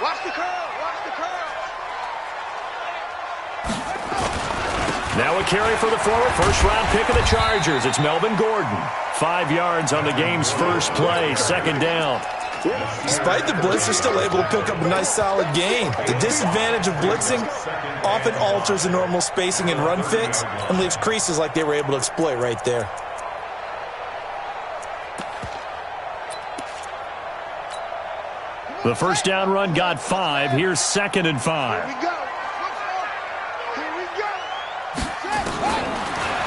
Watch the curl. Watch the curl. Now a carry for the forward. First-round pick of the Chargers. It's Melvin Gordon. 5 yards on the game's first play. Second down. Despite the blitz, they're still able to pick up a nice, solid gain. The disadvantage of blitzing often alters the normal spacing and run fits and leaves creases like they were able to exploit right there. The first down run got 5. Here's 2nd and 5. Here we go. Here we go.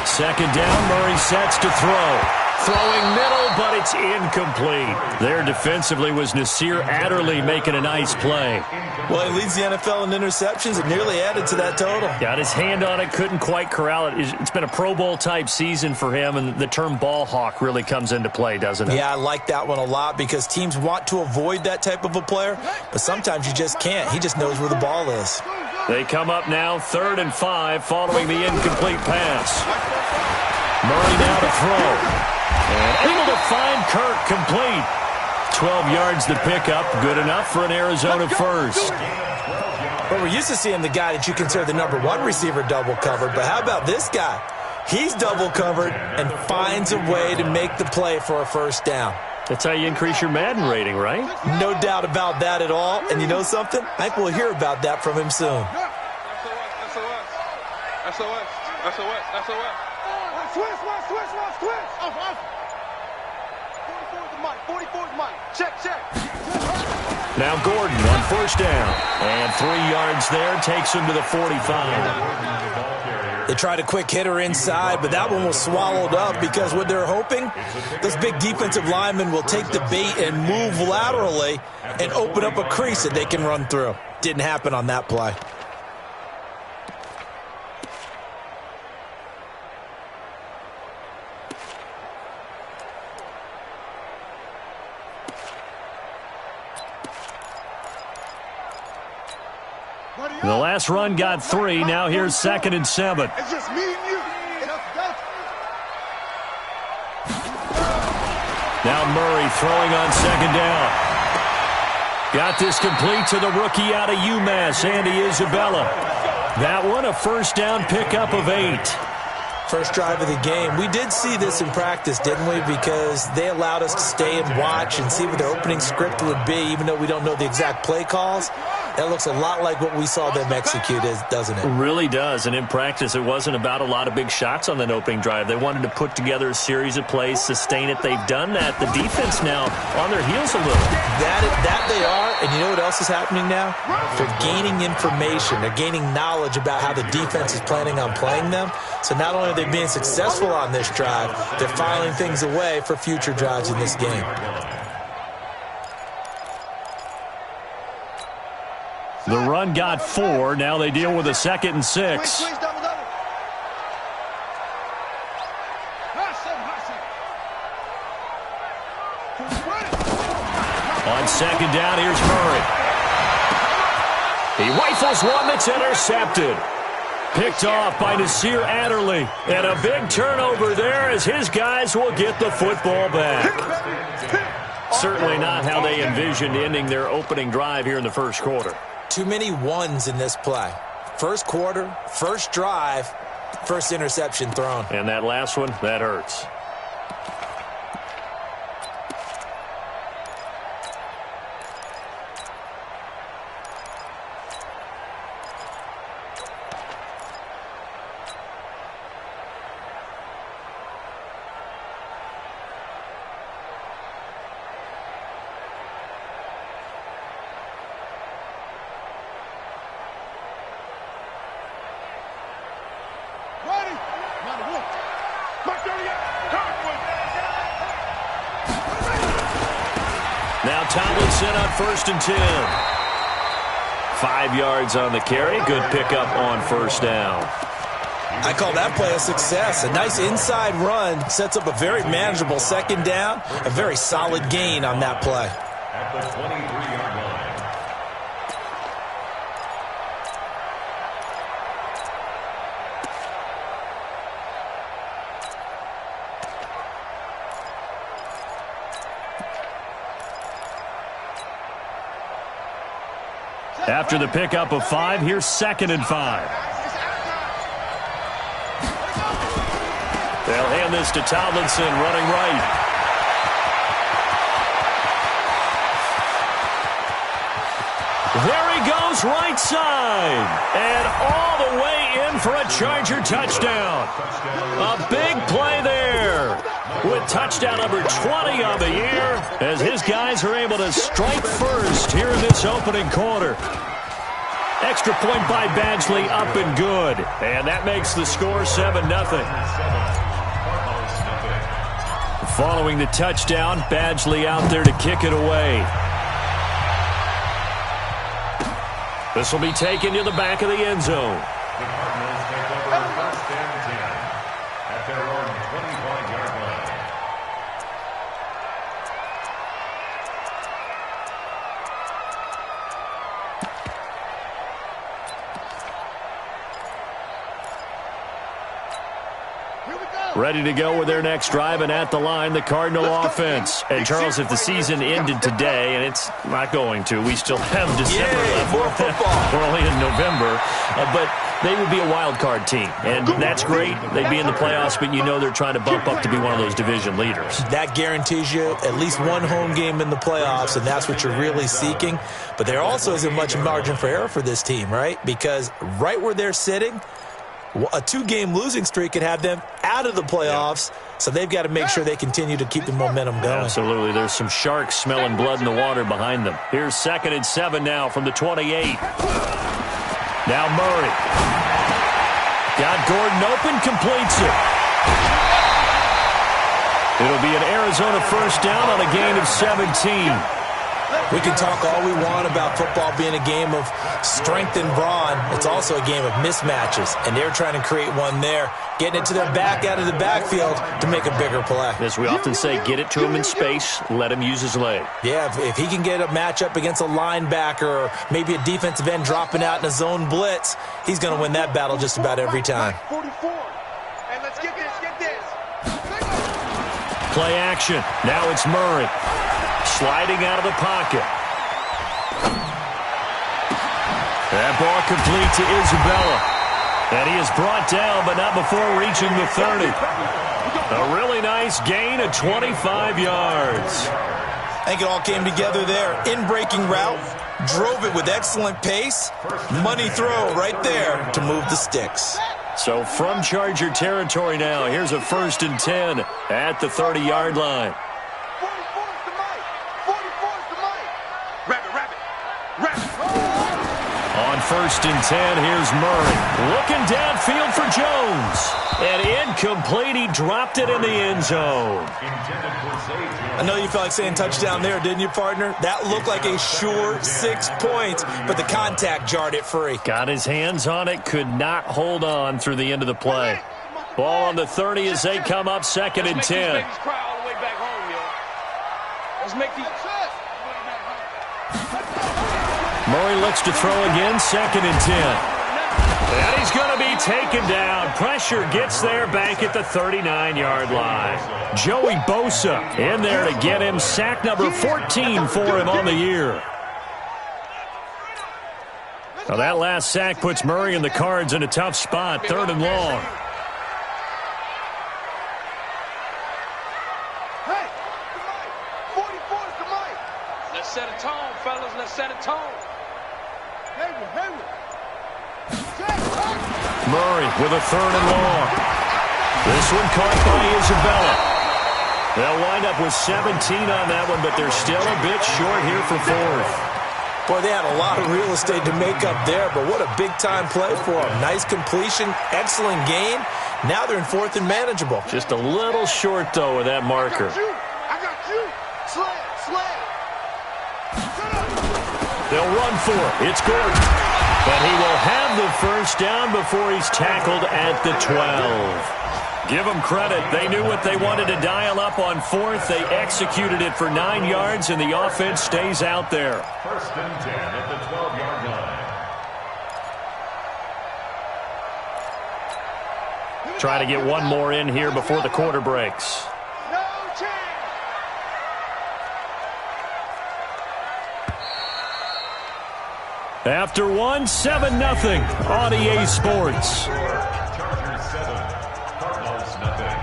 Second down, Murray sets to throw. Throwing middle, but it's incomplete. There defensively was Nasir Adderley making a nice play. Well, he leads the NFL in interceptions. It nearly added to that total. Got his hand on it, couldn't quite corral it. It's been a Pro Bowl-type season for him, and the term ball hawk really comes into play, doesn't it? Yeah, I like that one a lot because teams want to avoid that type of a player, but sometimes you just can't. He just knows where the ball is. They come up now, 3rd and 5, following the incomplete pass. Murray now to throw. And able to find Kirk complete. 12 yards the pickup, good enough for an Arizona first. Well, we're used to seeing the guy that you consider the #1 receiver double covered, but how about this guy? He's double covered and finds a way to make the play for a first down. That's how you increase your Madden rating, right? No doubt about that at all. And you know something? I think we'll hear about that from him soon. Switch. 44's Mike. Check. Now Gordon on first down. And 3 yards there takes him to the 45. They tried a quick hitter inside, but that one was swallowed up because what they're hoping, those big defensive linemen will take the bait and move laterally and open up a crease that they can run through. Didn't happen on that play. The last run got 3. Now here's 2nd and 7. It's just me and you. Now Murray throwing on 2nd down. Got this complete to the rookie out of UMass, Andy Isabella. That one, a first down pickup of 8. First drive of the game. We did see this in practice, didn't we? Because they allowed us to stay and watch and see what their opening script would be, even though we don't know the exact play calls. That looks a lot like what we saw them execute, doesn't it? It really does, and in practice, it wasn't about a lot of big shots on that opening drive. They wanted to put together a series of plays, sustain it. They've done that. The defense now on their heels a little. That they are, and you know what else is happening now? They're gaining information. They're gaining knowledge about how the defense is planning on playing them. So not only are they being successful on this drive, they're filing things away for future drives in this game. The run got 4. Now they deal with a 2nd and 6. On 2nd down, here's Murray. He rifles one that's intercepted. Picked off by Nasir Adderley. And a big turnover there as his guys will get the football back. Certainly not how they envisioned ending their opening drive here in the first quarter. Too many ones in this play. First quarter, first drive, first interception thrown. And that last one, that hurts. Now Tomlinson on 1st and 10. 5 yards on the carry. Good pickup on first down. I call that play a success. A nice inside run sets up a very manageable 2nd down. A very solid gain on that play. At the 23-yard line. After the pickup of 5, here's 2nd and 5. They'll hand this to Tomlinson, running right. There he goes, right side. And all the way in for a Charger touchdown. A big play there with touchdown number 20 on the year as his guys are able to strike first here in this opening quarter. Extra point by Badgley, up and good. And that makes the score 7-0. Following the touchdown, Badgley out there to kick it away. This will be taken to the back of the end zone. The Cardinals take over 1st and 10 at their own 25-yard line. Ready to go with their next drive, and at the line, the Cardinal offense. And, Charles, if the season ended today, and it's not going to, we still have December left. More football. We're only in November, but they would be a wild card team, and that's great. They'd be in the playoffs, but you know they're trying to bump up to be one of those division leaders. That guarantees you at least one home game in the playoffs, and that's what you're really seeking. But there also isn't much margin for error for this team, right? Because right where they're sitting, a 2-game losing streak could have them out of the playoffs, so they've got to make sure they continue to keep the momentum going. Absolutely. There's some sharks smelling blood in the water behind them. Here's 2nd and 7 now from the 28. Now Murray. Got Gordon open, completes it. It'll be an Arizona first down on a gain of 17. We can talk all we want about football being a game of strength and brawn. It's also a game of mismatches, and they're trying to create one there, getting it to their back out of the backfield to make a bigger play. As we often say, get it to him in space, let him use his leg. Yeah, if he can get a matchup against a linebacker or maybe a defensive end dropping out in a zone blitz, he's going to win that battle just about every time. 44. And let's get this. Play action. Now it's Murray. Sliding out of the pocket. That ball complete to Isabella. And he is brought down, but not before reaching the 30. A really nice gain of 25 yards. I think it all came together there. In-breaking route, drove it with excellent pace. Money throw right there to move the sticks. So from Charger territory now, here's a 1st and 10 at the 30-yard line. On 1st and 10, here's Murray. Looking downfield for Jones. And incomplete, he dropped it in the end zone. I know you felt like saying touchdown there, didn't you, partner? That looked like a sure 6 points, but the contact jarred it free. Got his hands on it, could not hold on through the end of the play. Ball on the 30 as they come up 2nd and 10. Murray looks to throw again, 2nd and 10. And he's going to be taken down. Pressure gets there back at the 39-yard line. Joey Bosa in there to get him. Sack number 14 for him on the year. Now that last sack puts Murray and the Cards in a tough spot, 3rd and long. Hey, the mic. 44 is the mic. Let's set a tone, fellas. Let's set a tone. Murray with a 3rd and long. This one caught by Isabella. They'll wind up with 17 on that one, but they're still a bit short here for 4th. Boy, they had a lot of real estate to make up there, but what a big-time play for them. Nice completion, excellent gain. Now they're in 4th and manageable. Just a little short, though, with that marker. I got you. Slam. They'll run for it. It's Gordon. But he will have the first down before he's tackled at the 12. Give them credit. They knew what they wanted to dial up on 4th. They executed it for 9 yards, and the offense stays out there. 1st and 10 at the 12-yard line. Try to get one more in here before the quarter breaks. No chance. After one, 7-0 on EA Sports. Chargers 7, Cardinals nothing.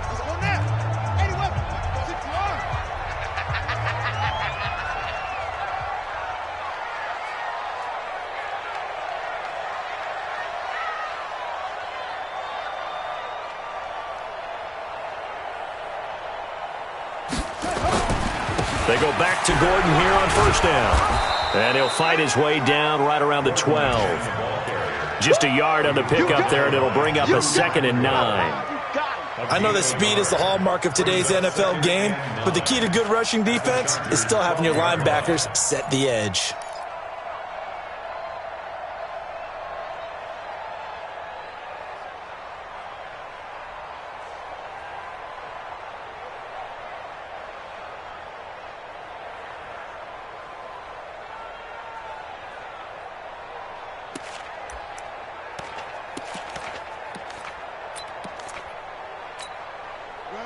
Let's go now. 80 weapons. 60 arms. They go back to Gordon here on first down. And he'll fight his way down right around the 12. Just a yard on the pickup there, and it'll bring up a 2nd and 9. I know that speed is the hallmark of today's NFL game, but the key to good rushing defense is still having your linebackers set the edge.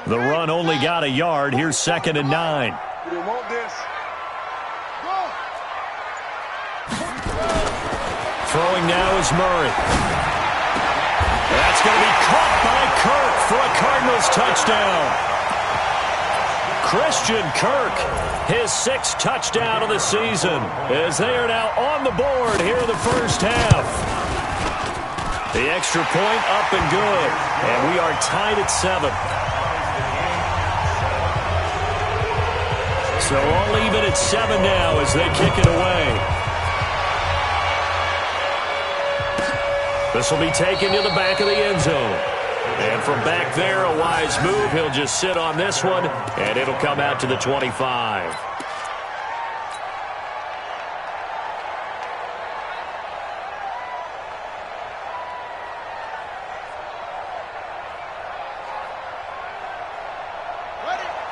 The run only got a yard. Here's 2nd and 9. We didn't want this. Throwing now is Murray. That's going to be caught by Kirk for a Cardinals touchdown. Christian Kirk, his 6th touchdown of the season, as they are now on the board here in the first half. The extra point up and good, and we are tied at 7. So all even at 7 now as they kick it away. This will be taken to the back of the end zone. And from back there, a wise move. He'll just sit on this one, and it'll come out to the 25.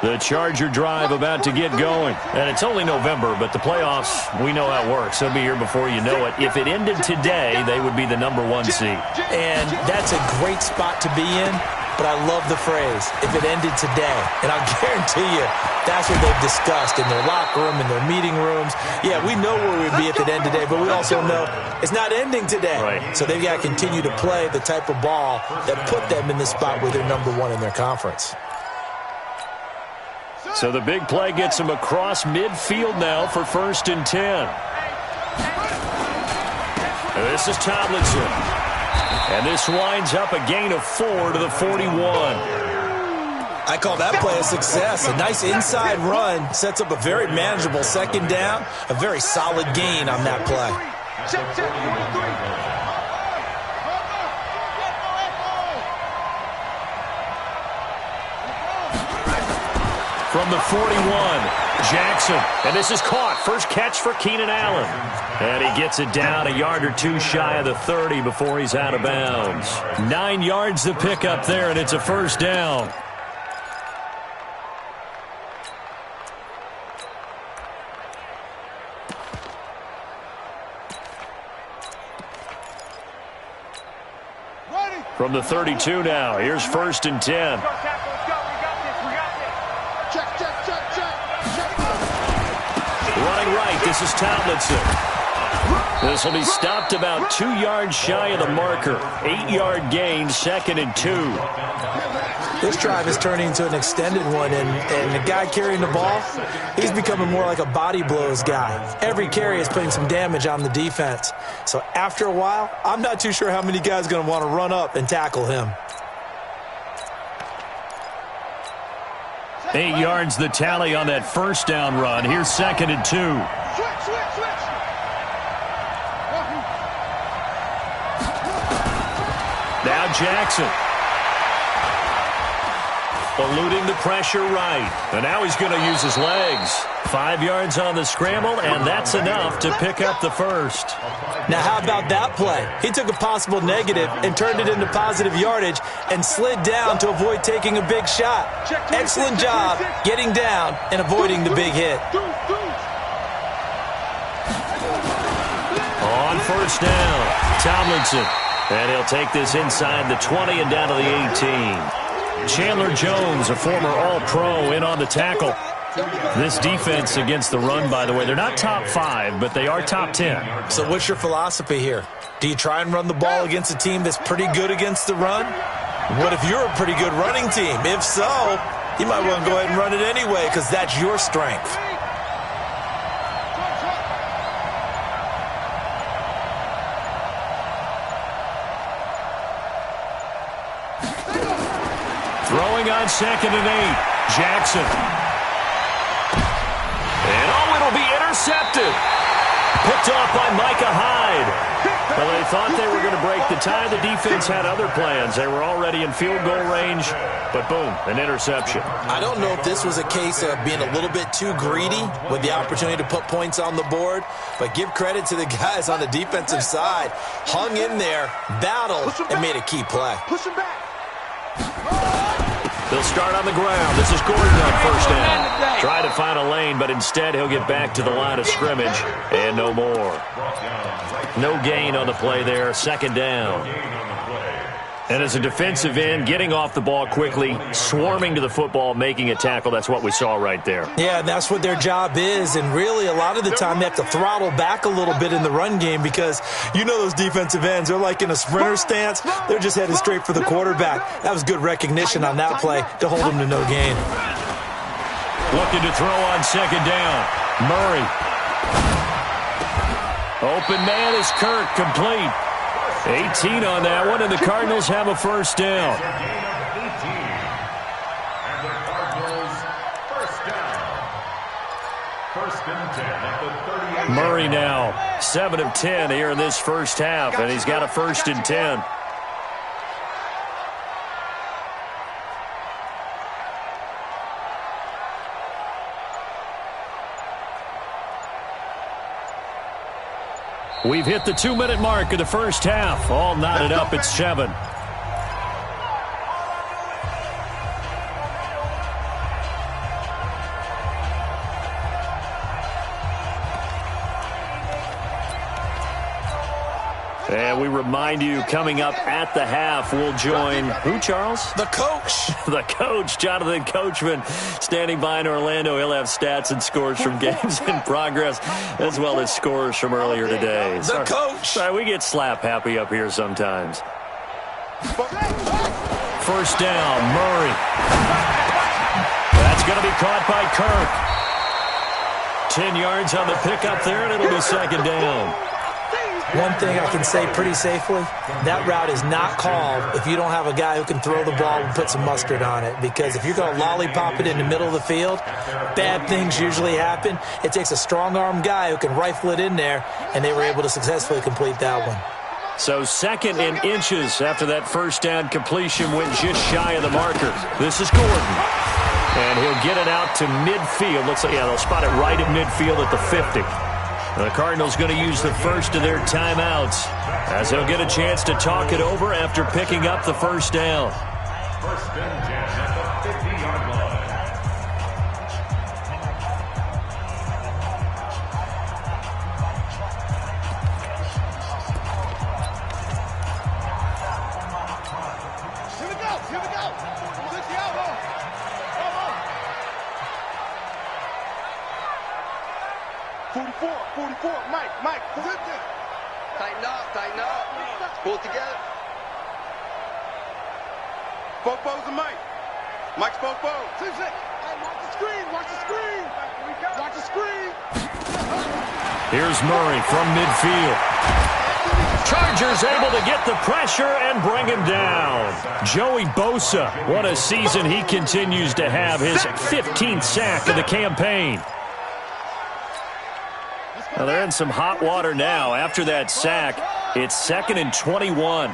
The Charger drive about to get going. And it's only November, but the playoffs, we know how it works. They'll be here before you know it. If it ended today, they would be the #1 seed. And that's a great spot to be in, but I love the phrase, if it ended today. And I'll guarantee you, that's what they've discussed in their locker room, in their meeting rooms. Yeah, we know where we'd be if it ended today, but we also know it's not ending today. Right. So they've got to continue to play the type of ball that put them in the spot where they're #1 in their conference. So the big play gets him across midfield now for 1st and 10. And this is Tomlinson. And this winds up a gain of 4 to the 41. I call that play a success. A nice inside run sets up a very manageable 2nd down. A very solid gain on that play. Check, 43. From the 41, Jackson. And this is caught. First catch for Keenan Allen. And he gets it down a yard or 2 shy of the 30 before he's out of bounds. 9 yards to pick up there, and it's a 1st down. From the 32 now, here's 1st and 10. Running right, this is Tomlinson. This will be stopped about 2 yards shy of the marker. 8-yard gain, 2nd and 2. This drive is turning into an extended one, and the guy carrying the ball, he's becoming more like a body blows guy. Every carry is putting some damage on the defense. So after a while, I'm not too sure how many guys are going to want to run up and tackle him. 8 yards the tally on that 1st down run. Here's 2nd and 2. Now Jackson. Eluding the pressure right. And now he's going to use his legs. 5 yards on the scramble, and that's enough to pick up the 1st. Now, how about that play? He took a possible negative and turned it into positive yardage and slid down to avoid taking a big shot. Excellent job getting down and avoiding the big hit. On 1st down, Tomlinson. And he'll take this inside the 20 and down to the 18. Chandler Jones, a former All-Pro, in on the tackle. This defense against the run, by the way, they're not top 5, but they are top 10. So what's your philosophy here? Do you try and run the ball against a team that's pretty good against the run? What if you're a pretty good running team? If so, you might want to go ahead and run it anyway because that's your strength. Throwing on 2nd and 8. Jackson. And it'll be intercepted. Picked off by Micah Hyde. Well, they thought they were going to break the tie. The defense had other plans. They were already in field goal range, but boom, an interception. I don't know if this was a case of being a little bit too greedy with the opportunity to put points on the board, but give credit to the guys on the defensive side. Hung in there, battled, and made a key play. Push him back. They'll start on the ground. This is Gordon on first down. Try to find a lane, but instead he'll get back to the line of scrimmage, and no more. No gain on the play there, 2nd down. And as a defensive end, getting off the ball quickly, swarming to the football, making a tackle, that's what we saw right there. Yeah, and that's what their job is, and really a lot of the time they have to throttle back a little bit in the run game because you know those defensive ends, they're like in a sprinter stance. They're just headed straight for the quarterback. That was good recognition on that play to hold them to no gain. Looking to throw on 2nd down. Murray. Open man is Kirk, complete. 18 on that one, and the Cardinals have a first down. Murray now 7 of 10 here in this first half, and he's got a 1st and 10. We've hit the 2-minute mark of the first half. All knotted up at 7. And we remind you, coming up at the half, we'll join who, Charles? The coach. The coach, Jonathan Coachman, standing by in Orlando. He'll have stats and scores from games in progress, as well as scores from earlier today. The coach. Sorry, we get slap happy up here sometimes. First down, Murray. That's going to be caught by Kirk. 10 yards on the pickup there, and it'll be 2nd down. One thing I can say pretty safely, that route is not called if you don't have a guy who can throw the ball and put some mustard on it. Because if you're going to lollipop it in the middle of the field, bad things usually happen. It takes a strong-arm guy who can rifle it in there, and they were able to successfully complete that one. So 2nd and inches after that first down completion went just shy of the marker. This is Gordon. And he'll get it out to midfield. Looks like, yeah, they'll spot it right at midfield at the 50. The Cardinals going to use the first of their timeouts as they'll get a chance to talk it over after picking up the first down. 1st and 10 at the 50-yard line. Here we go. Here we go. Switch the elbow. Elbow. 44, Mike, sit there. Tighten up. Pull it together. Fofos and Mike. Mike's Fofo. 6. Hey, watch the screen. Watch the screen. Here's Murray from midfield. Chargers able to get the pressure and bring him down. Joey Bosa, what a season he continues to have. His 15th sack of the campaign. Now they're in some hot water now. After that sack, it's 2nd and 21.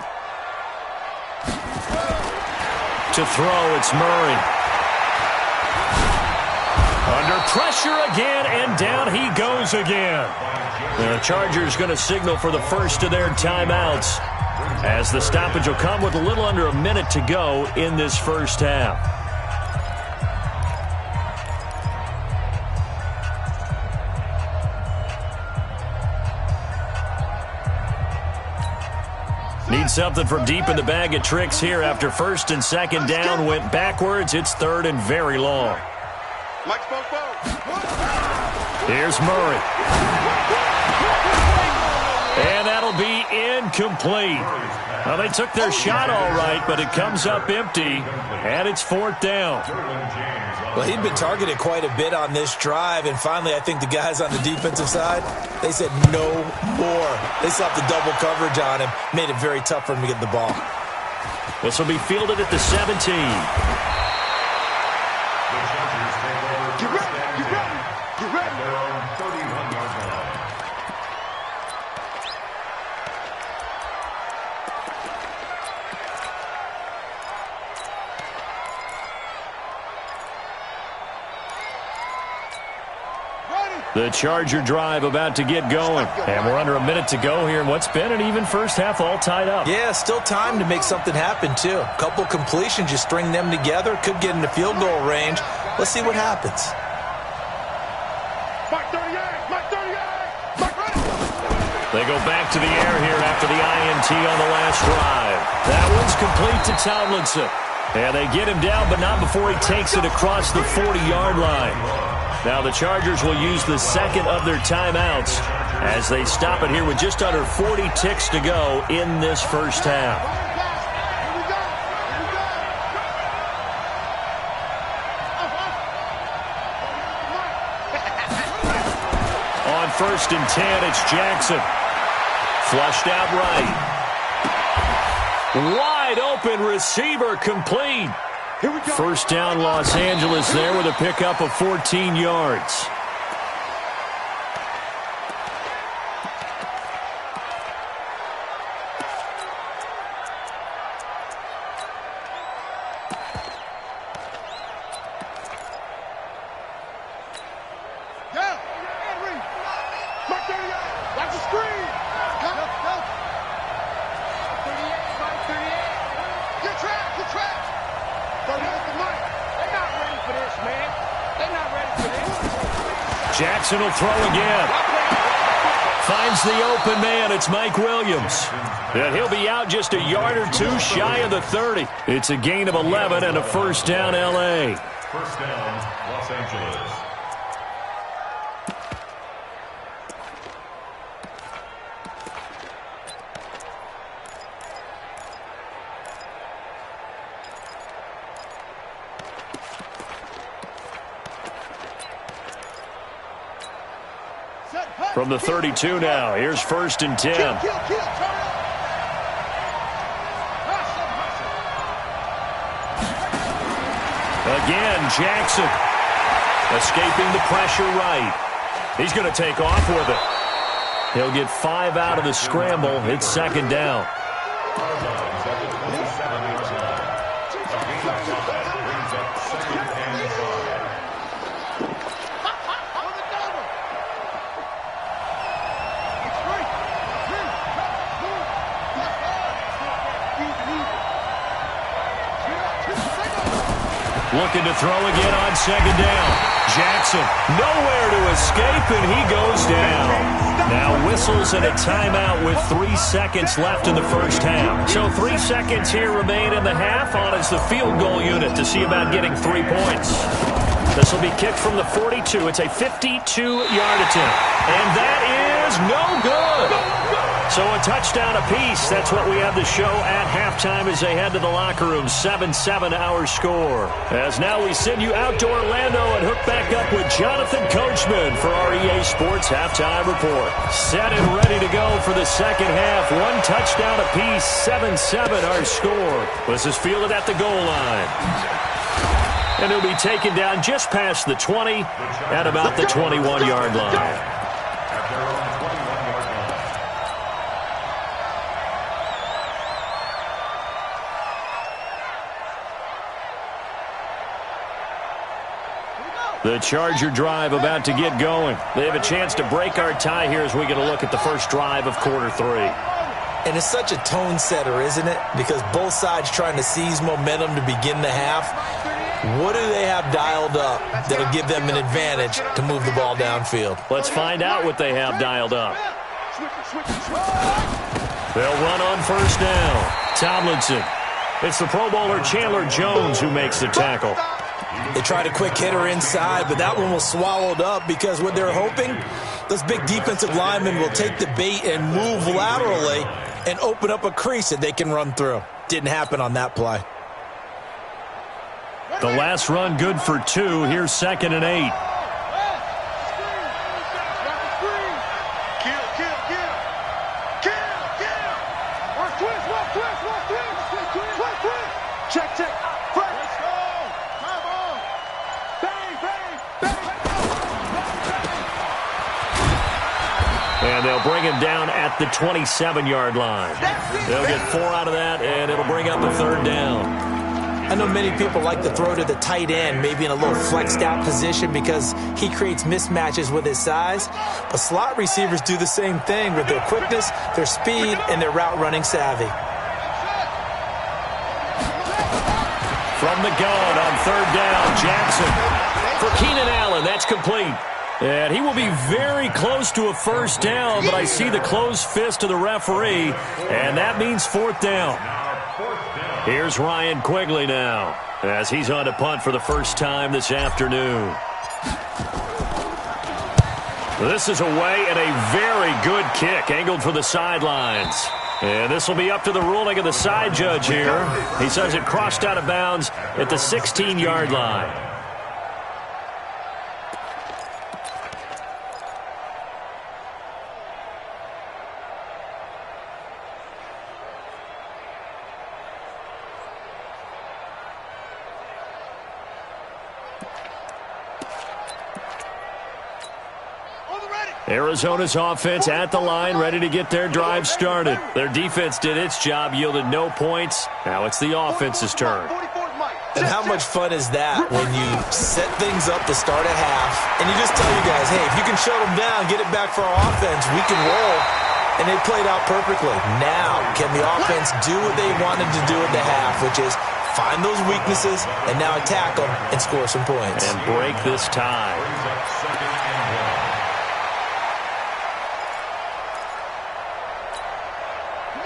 To throw, it's Murray. Under pressure again, and down he goes again. The Chargers going to signal for the first of their timeouts, as the stoppage will come with a little under a minute to go in this first half. Need something from deep in the bag of tricks here after 1st and 2nd down went backwards. It's 3rd and very long. Mike Spofo. Here's Murray. And that'll be incomplete. Well, they took their shot all right, but it comes up empty, and it's 4th down. Well, he'd been targeted quite a bit on this drive, and finally I think the guys on the defensive side, they said no more. They slapped the double coverage on him, made it very tough for him to get the ball. This will be fielded at the 17. Get ready, get ready, get ready. They're on 31-yard line. The Charger drive about to get going. And we're under a minute to go here in what's been an even first half, all tied up. Yeah, still time to make something happen, too. A couple completions, you string them together, could get into field goal range. Let's see what happens. Mike 38, Mike 38, Mike ready. They go back to the air here after the INT on the last drive. That one's complete to Tomlinson. And they get him down, but not before he takes it across the 40-yard line. Now the Chargers will use the second of their timeouts as they stop it here with just under 40 ticks to go in this first half. On 1st and 10, it's Jackson. Flushed out right. Wide open receiver complete. First down, Los Angeles there with a pickup of 14 yards. Jackson will throw again. Finds the open man. It's Mike Williams. And he'll be out just a yard or two shy of the 30. It's a gain of 11 and a first down, L.A. First down, Los Angeles. From the 32 now, here's 1st and 10. Again, Jackson escaping the pressure right. He's going to take off with it. He'll get 5 out of the scramble. It's 2nd down. Looking to throw again on 2nd down. Jackson, nowhere to escape, and he goes down. Now whistles and a timeout with 3 seconds left in the first half. So 3 seconds here remain in the half. On is the field goal unit to see about getting 3 points. This will be kicked from the 42. It's a 52-yard attempt. And that is no good. So a touchdown apiece. That's what we have to show at halftime as they head to the locker room. 7-7 our score. As now we send you out to Orlando and hook back up with Jonathan Coachman for our EA Sports Halftime Report. Set and ready to go for the second half. 1 touchdown apiece. 7-7 our score. This is fielded at the goal line. And he'll be taken down just past the 20 at about the 21-yard line. The Charger drive about to get going. They have a chance to break our tie here as we get a look at the first drive of quarter 3. And it's such a tone setter, isn't it? Because both sides trying to seize momentum to begin the half. What do they have dialed up that'll give them an advantage to move the ball downfield? Let's find out what they have dialed up. They'll run on first down. Tomlinson. It's the Pro Bowler Chandler Jones who makes the tackle. They tried a quick hitter inside, but that one was swallowed up because what they're hoping, those big defensive linemen will take the bait and move laterally and open up a crease that they can run through. Didn't happen on that play. The last run good for 2. Here's 2nd and 8. Check, check. Let's go. Come on. Bang, bang, bang. And they'll bring him down at the 27-yard line. They'll get 4 out of that, and it'll bring up a 3rd down. I know many people like to throw to the tight end, maybe in a little flexed out position because he creates mismatches with his size. But slot receivers do the same thing with their quickness, their speed, and their route running savvy. From the gun on 3rd down, Jackson. For Keenan Allen, that's complete. And he will be very close to a 1st down, but I see the closed fist of the referee, and that means 4th down. Here's Ryan Quigley now, as he's on to punt for the first time this afternoon. This is away and a very good kick, angled for the sidelines. And this will be up to the ruling of the side judge here. He says it crossed out of bounds at the 16-yard line. Arizona's offense at the line, ready to get their drive started. Their defense did its job, yielded no points. Now it's the offense's turn. And how much fun is that when you set things up to start at half, and you just tell your guys, hey, if you can shut them down, get it back for our offense, we can roll. And they played out perfectly. Now, can the offense do what they wanted to do at the half, which is find those weaknesses and now attack them and score some points. And break this tie.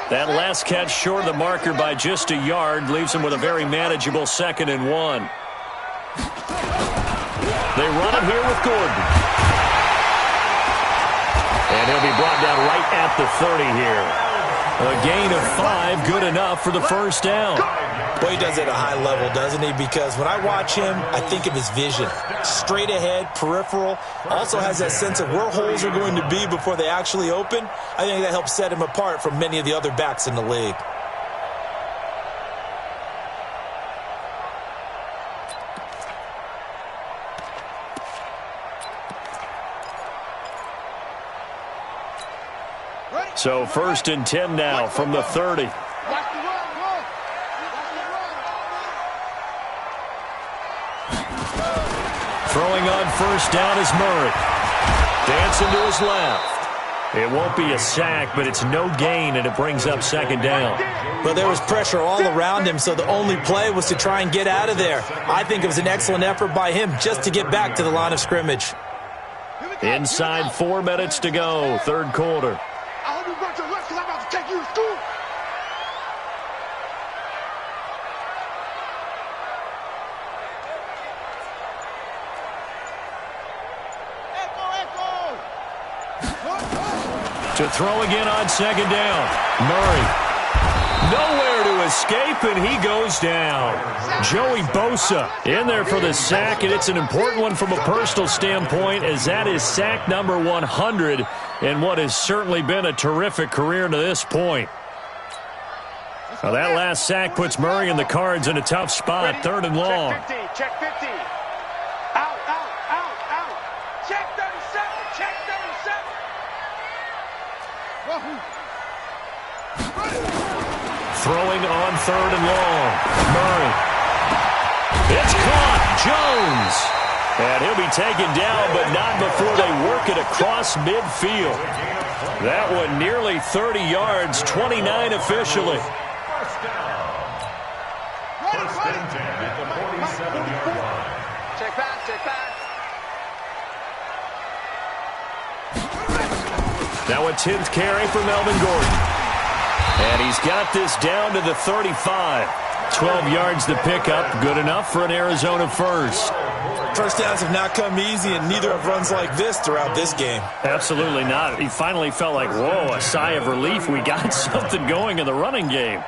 That last catch short of the marker by just a yard leaves him with a very manageable 2nd and 1. They run it here with Gordon. And he'll be brought down right at the 30 here. A gain of 5, good enough for the 1st down. Well, he does it at a high level, doesn't he? Because when I watch him, I think of his vision. Straight ahead, peripheral. Also has that sense of where holes are going to be before they actually open. I think that helps set him apart from many of the other backs in the league. So 1st and 10 now from the 30. Throwing on 1st down is Murray. Dancing to his left. It won't be a sack, but it's no gain, and it brings up 2nd down. But there was pressure all around him, so the only play was to try and get out of there. I think it was an excellent effort by him just to get back to the line of scrimmage. Inside 4 minutes to go, 3rd quarter. I hope you run to the left because I'm about to take you to school. To throw again on 2nd down. Murray. Nowhere to escape, and he goes down. Joey Bosa in there for the sack, and it's an important one from a personal standpoint, as that is sack number 100 in what has certainly been a terrific career to this point. Now that last sack puts Murray and the Cards in a tough spot, 3rd and long. Check 50. Out, out, out, out. Check 37, check 37. Throwing on 3rd and long. Murray. It's caught. Jones. And he'll be taken down, but not before they work it across midfield. That one nearly 30 yards, 29 officially. First and 10 at the 47-yard line. Check pass, check pass. Now a 10th carry for Melvin Gordon. And he's got this down to the 35. 12 yards to pick up. Good enough for an Arizona first. First downs have not come easy, and neither have runs like this throughout this game. Absolutely not. He finally felt like, whoa, a sigh of relief. We got something going in the running game.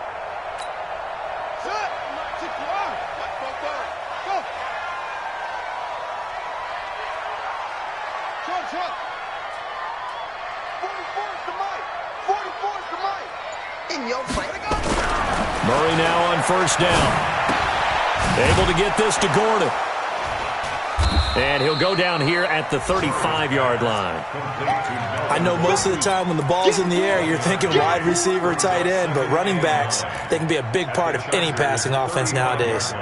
Murray now on first down. Able to get this to Gordon. And he'll go down here at the 35-yard line. I know most of the time when the ball's in the air, you're thinking wide receiver, tight end, but running backs, they can be a big part of any passing offense nowadays.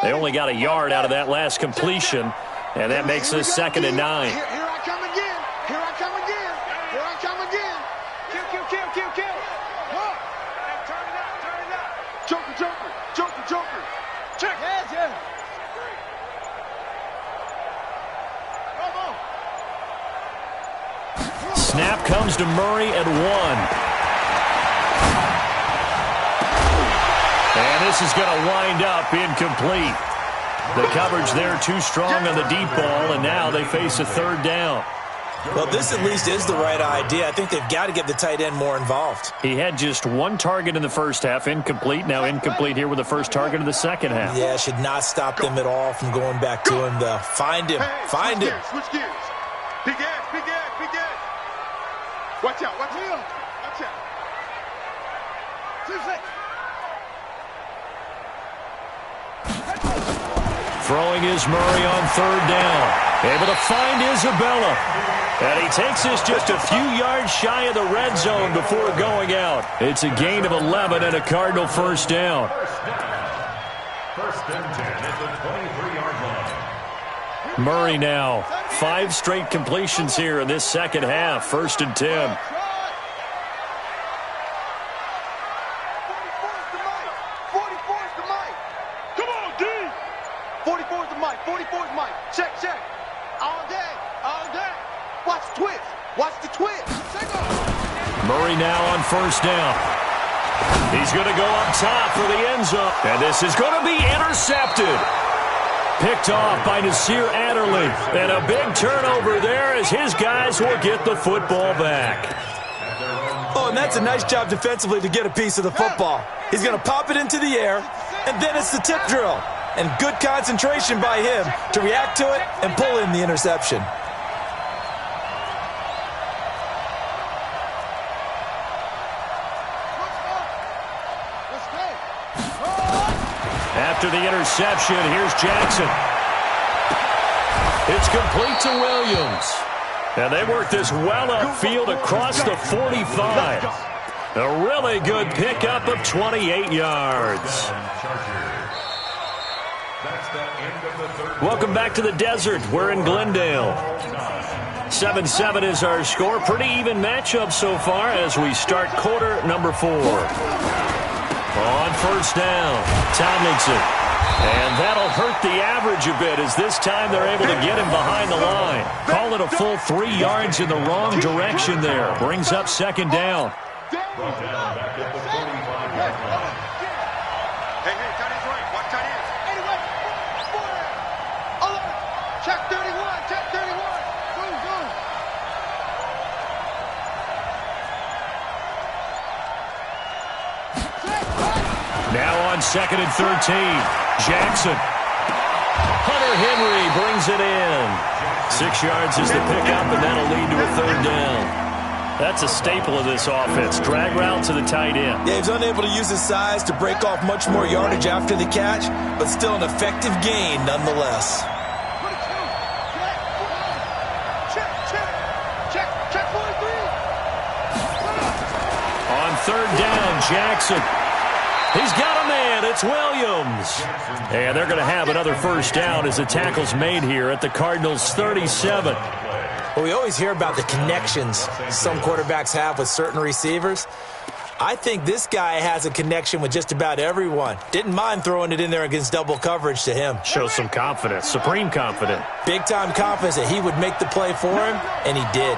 They only got a yard out of that last completion, and that makes this 2nd and 9. Here I come again. Here I come again. Here I come again. Kill. What? Turn it up. Joker. Check. Yeah. Come on. Snap comes to Murray at 1. And this is going to wind up incomplete. The coverage there too strong on the deep ball, and now they face a 3rd down. Well, this at least is the right idea. I think they've got to get the tight end more involved. He had just 1 target in the first half, incomplete. Now incomplete here with the first target of the second half. Yeah, should not stop them at all from going back to him, though. Find him. Switch gears. Big ass. Watch out. Throwing is Murray on 3rd down. Able to find Isabella. And he takes this just a few yards shy of the red zone before going out. It's a gain of 11 and a Cardinal first down. First and 10 at the 23-yard line. Murray now. 5 straight completions here in this second half. 1st and 10. Watch the twist. Murray now on first down. He's going to go up top for the end zone. And this is going to be intercepted. Picked off by Nasir Adderley. And a big turnover there as his guys will get the football back. Oh, and that's a nice job defensively to get a piece of the football. He's going to pop it into the air, and then it's the tip drill. And good concentration by him to react to it and pull in the interception. After the interception, here's Jackson. It's complete to Williams. And they work this well upfield across the 45. A really good pickup of 28 yards. Welcome back to the desert. We're in Glendale. 7-7 is our score. Pretty even matchup so far as we start quarter number 4. On first down, Tomlinson. And that'll hurt the average a bit as this time they're able to get him behind the line. Call it a full 3 yards in the wrong direction there. Brings up 2nd down. Brought down back at the 45-yard line. Hey, tight end's right. Watch tight ends. Anyway, alert. Check 31. Go. Now on 2nd and 13. Jackson. Hunter Henry brings it in. 6 yards is the pickup, and that'll lead to a 3rd down. That's a staple of this offense. Drag route to the tight end. Yeah, he's unable to use his size to break off much more yardage after the catch, but still an effective gain nonetheless. Check 43. On 3rd down, Jackson. He's got a man. It's Williams. And they're going to have another first down as the tackle's made here at the Cardinals' 37. Well, we always hear about the connections some quarterbacks have with certain receivers. I think this guy has a connection with just about everyone. Didn't mind throwing it in there against double coverage to him. Shows some confidence, supreme confidence. Big-time confidence that he would make the play for him, and he did.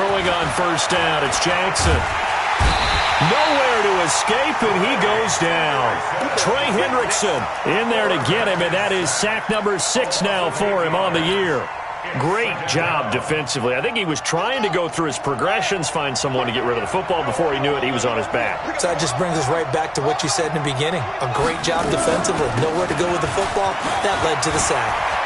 Throwing on first down, it's Jackson. Nowhere to escape, and he goes down. Trey Hendrickson in there to get him, and that is sack number 6 now for him on the year. Great job defensively. I think he was trying to go through his progressions, find someone to get rid of the football. Before he knew it, he was on his back. So that just brings us right back to what you said in the beginning. A great job defensively. Nowhere to go with the football. That led to the sack.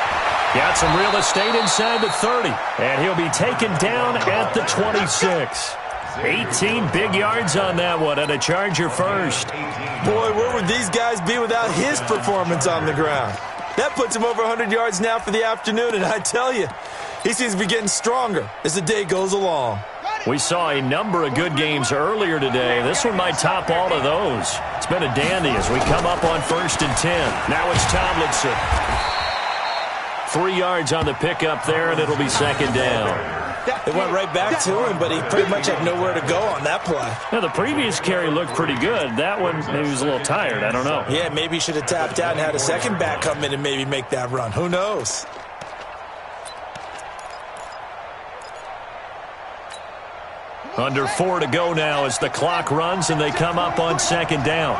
Got some real estate inside the 30, and he'll be taken down at the 26. 18 big yards on that one, and a Charger first. Boy, where would these guys be without his performance on the ground? That puts him over 100 yards now for the afternoon, and I tell you, he seems to be getting stronger as the day goes along. We saw a number of good games earlier today. This one might top all of those. It's been a dandy as we come up on 1st and 10. Now it's Tomlinson. 3 yards on the pickup there, and it'll be 2nd down. It went right back to him, but he pretty much had nowhere to go on that play. Now, the previous carry looked pretty good. That one, maybe he was a little tired. I don't know. Yeah, maybe he should have tapped out and had a second back come in and maybe make that run. Who knows? Under 4 to go now as the clock runs and they come up on 2nd down.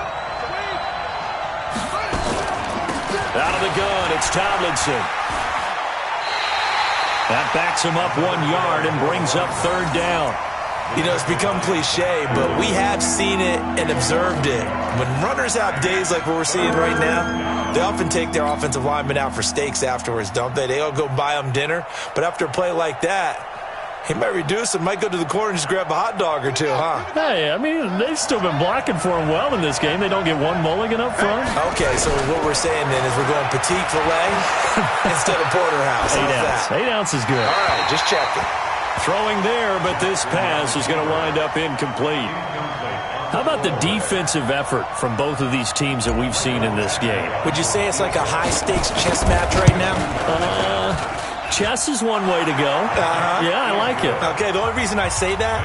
Out of the gun, it's Tomlinson. That backs him up 1 yard and brings up 3rd down. You know, it's become cliche, but we have seen it and observed it. When runners have days like what we're seeing right now, they often take their offensive linemen out for steaks afterwards, don't they? They all go buy them dinner. But after a play like that, he might reduce and might go to the corner and just grab a hot dog or two, huh? Hey, I mean, they've still been blocking for him well in this game. They don't get one mulligan up front. Okay, so what we're saying then is we're going petite filet instead of porterhouse. 8 ounce. 8 ounce is good. All right, just checking. Throwing there, but this pass is going to wind up incomplete. How about the defensive effort from both of these teams that we've seen in this game? Would you say it's like a high-stakes chess match right now? Chess is one way to go. Yeah, I like it. Okay, the only reason I say that,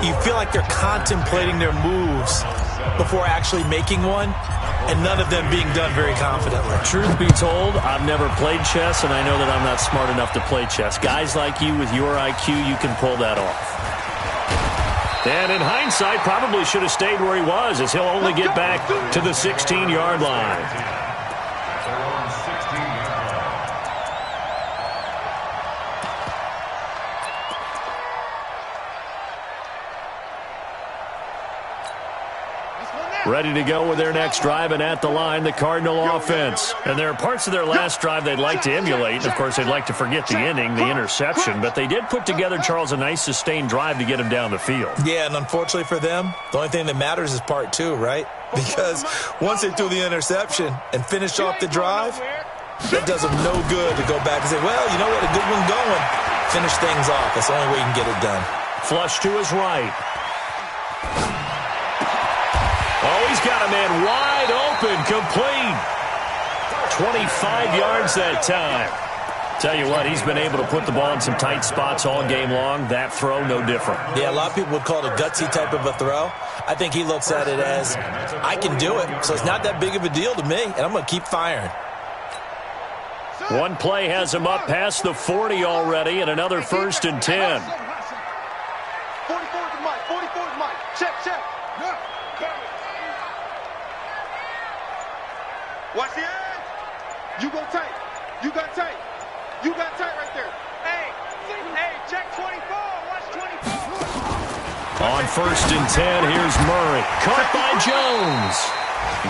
you feel like they're contemplating their moves before actually making one, and none of them being done very confidently. Truth be told, I've never played chess, and I know that I'm not smart enough to play chess. Guys like you with your IQ, you can pull that off. And in hindsight, probably should have stayed where he was, as he'll only get back to the 16-yard line. Ready to go with their next drive, and at the line, the Cardinal offense. And there are parts of their last drive they'd like to emulate. Of course, they'd like to forget the inning, the interception, but they did put together, Charles, a nice sustained drive to get him down the field. Yeah, and unfortunately for them, the only thing that matters is part 2, right? Because once they threw the interception and finished off the drive, that does them no good to go back and say, well, you know what, a good one going. Finish things off. That's the only way you can get it done. Flush to his right. Oh, he's got a man wide open, complete. 25 yards that time. Tell you what, he's been able to put the ball in some tight spots all game long. That throw, no different. Yeah, a lot of people would call it a gutsy type of a throw. I think he looks at it as, I can do it, so it's not that big of a deal to me, and I'm going to keep firing. One play has him up past the 40 already, and another 1st and 10. 44's Mike. 44's Mike. Check. Watch the edge. You go tight. You got tight. You got tight right there. Hey, check 24. Watch 24. On 1st and 10, here's Murray. Caught by Jones.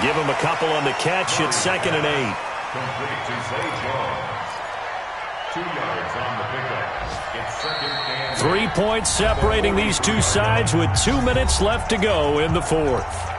Give him a couple on the catch. It's 2nd and 8. Complete to Zay Jones. 2 yards on the pickup. It's 2nd and 3 points separating these two sides with 2 minutes left to go in the 4th.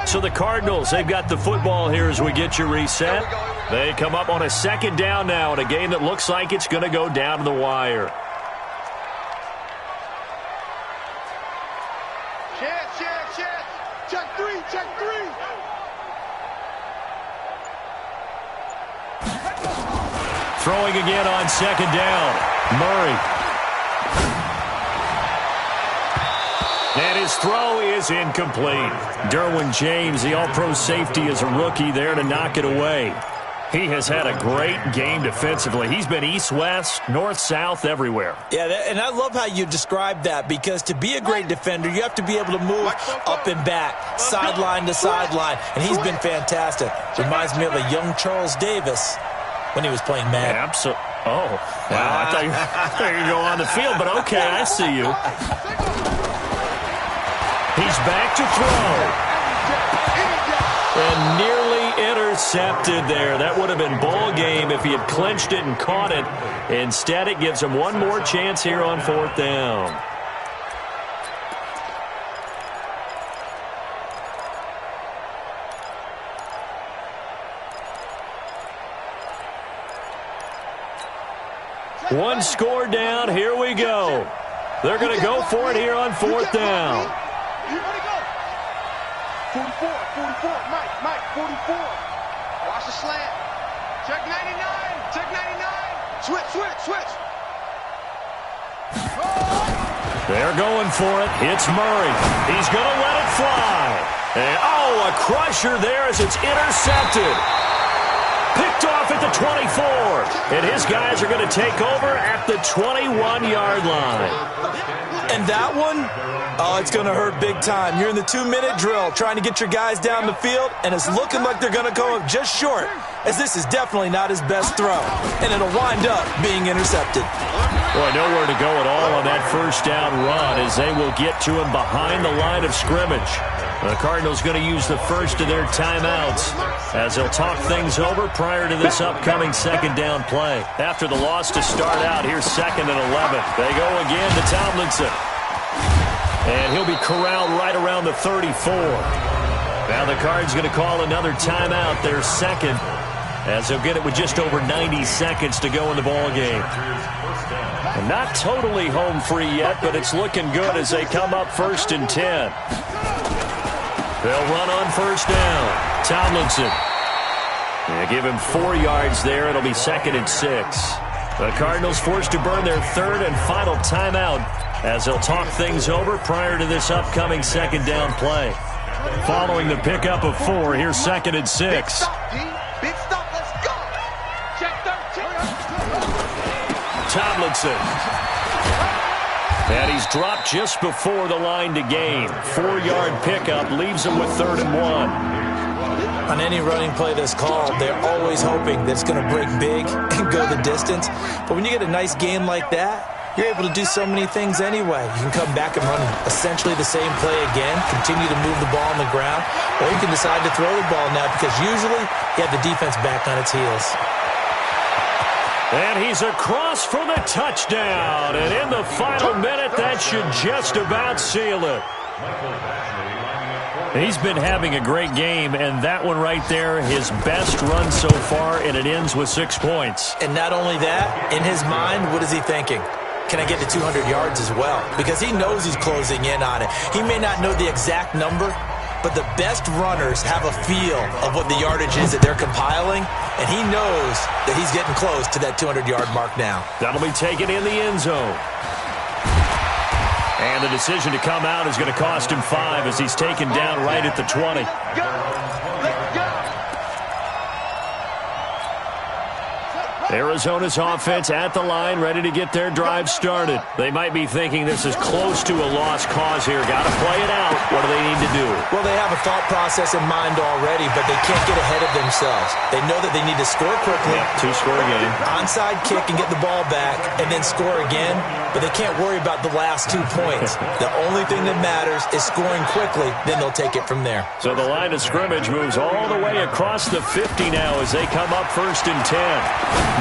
So the Cardinals, they've got the football here as we get you reset. They come up on a 2nd down now in a game that looks like it's going to go down to the wire. Check 3. Throwing again on second down. Murray. And his throw is incomplete. Derwin James, the all-pro safety, is a rookie there to knock it away. He has had a great game defensively. He's been east-west, north-south, everywhere. Yeah, and I love how you described that, because to be a great defender, you have to be able to move up and back, sideline to sideline, and he's been fantastic. Reminds me of a young Charles Davis when he was playing Madden. Absolutely. Oh, wow. I thought you were going to go on the field, but okay, I see you. He's back to throw. And nearly intercepted there. That would have been ball game if he had clinched it and caught it. Instead, it gives him one more chance here on fourth down. One score down. Here we go. They're going to go for it here on fourth down. 44, Mike, 44. Watch the slant. Check 99. Switch. They're going for it. Hits Murray. He's going to let it fly. And, a crusher there as it's intercepted. Picked off at the 24. And his guys are going to take over at the 21-yard line. And that one, it's going to hurt big time. You're in the 2-minute drill trying to get your guys down the field, and it's looking like they're going to go up just short, as this is definitely not his best throw, and it'll wind up being intercepted. Boy, nowhere to go at all on that first down run, as they will get to him behind the line of scrimmage. The Cardinals going to use the first of their timeouts as they'll talk things over prior to this upcoming second down play. After the loss to start out, here's 2nd and 11. They go again to Tomlinson. And he'll be corralled right around the 34. Now the Cards going to call another timeout, their second, as they'll get it with just over 90 seconds to go in the ball game. And not totally home free yet, but it's looking good as they come up 1st and 10. They'll run on first down. Tomlinson. They give him 4 yards there. It'll be 2nd and 6. The Cardinals forced to burn their 3rd and final timeout as they'll talk things over prior to this upcoming second down play. Following the pickup of 4, here's 2nd and 6. Big stop, let's go. Check 13. Tomlinson. And he's dropped just before the line to gain. 4-yard pickup leaves him with 3rd and 1. On any running play that's called, they're always hoping that it's going to break big and go the distance. But when you get a nice game like that, you're able to do so many things anyway. You can come back and run essentially the same play again, continue to move the ball on the ground, or you can decide to throw the ball now because usually you have the defense back on its heels. And he's across for the touchdown. And in the final minute, that should just about seal it. He's been having a great game, and that one right there, his best run so far, and it ends with 6 points. And not only that, in his mind, what is he thinking? Can I get to 200 yards as well? Because he knows he's closing in on it. He may not know the exact number, but the best runners have a feel of what the yardage is that they're compiling, and he knows that he's getting close to that 200-yard mark now. That'll be taken in the end zone. And the decision to come out is going to cost him 5 as he's taken down right at the 20. Arizona's offense at the line, ready to get their drive started. They might be thinking this is close to a lost cause here. Got to play it out. What do they need to do? Well, they have a thought process in mind already, but they can't get ahead of themselves. They know that they need to score quickly. Yeah, 2-score game. Onside kick and get the ball back, and then score again. But they can't worry about the last 2 points. The only thing that matters is scoring quickly. Then they'll take it from there. So the line of scrimmage moves all the way across the 50 now as they come up 1st and 10.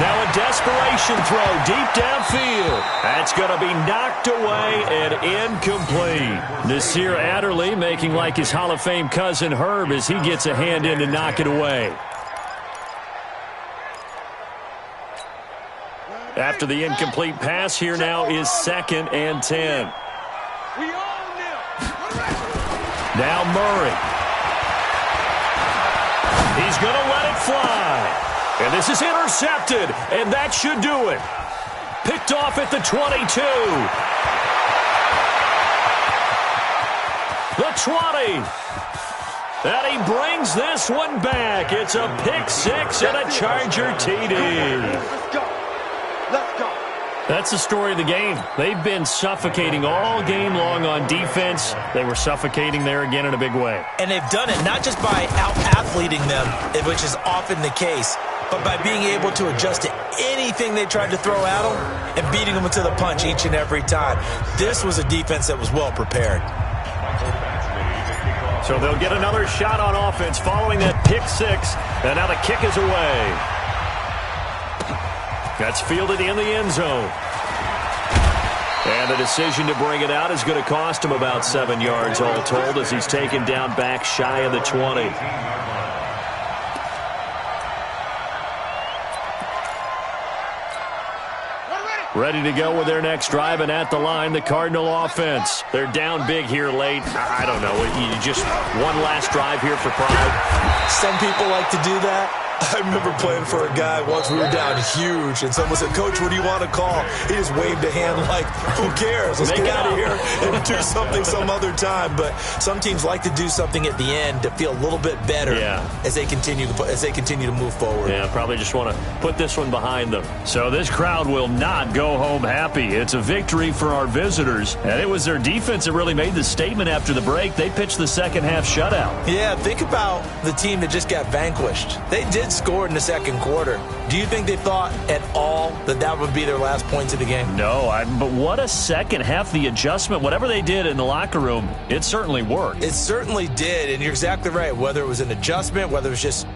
Now a desperation throw deep downfield. That's going to be knocked away and incomplete. Nasir Adderley making like his Hall of Fame cousin Herb as he gets a hand in to knock it away. After the incomplete pass, here now is 2nd and 10. Now Murray. He's going to let it fly. And this is intercepted, and that should do it. Picked off at the 22. The 20. And he brings this one back. It's a pick six and a Charger TD. Let's go. Let's go. That's the story of the game. They've been suffocating all game long on defense. They were suffocating there again in a big way. And they've done it not just by out-athleting them, which is often the case, but by being able to adjust to anything they tried to throw at them and beating them to the punch each and every time. This was a defense that was well prepared. So they'll get another shot on offense following that pick six. And now the kick is away. That's fielded in the end zone. And the decision to bring it out is going to cost him about 7 yards all told as he's taken down back shy of the 20. Ready to go with their next drive, and at the line, the Cardinal offense. They're down big here late. I don't know. You just one last drive here for pride. Some people like to do that. I remember playing for a guy once. We were down huge, and someone said, "Coach, what do you want to call?" He just waved a hand like, "Who cares? Let's get out of here and do something some other time." But some teams like to do something at the end to feel a little bit better as they continue to move forward. Yeah, probably just want to put this one behind them. So this crowd will not go home happy. It's a victory for our visitors, and it was their defense that really made the statement after the break. They pitched the second half shutout. Yeah, think about the team that just got vanquished. They did score in the second quarter. Do you think they thought at all that that would be their last points of the game? No, but what a second half. The adjustment, whatever they did in the locker room, it certainly worked. It certainly did, and you're exactly right. Whether it was an adjustment, whether it was just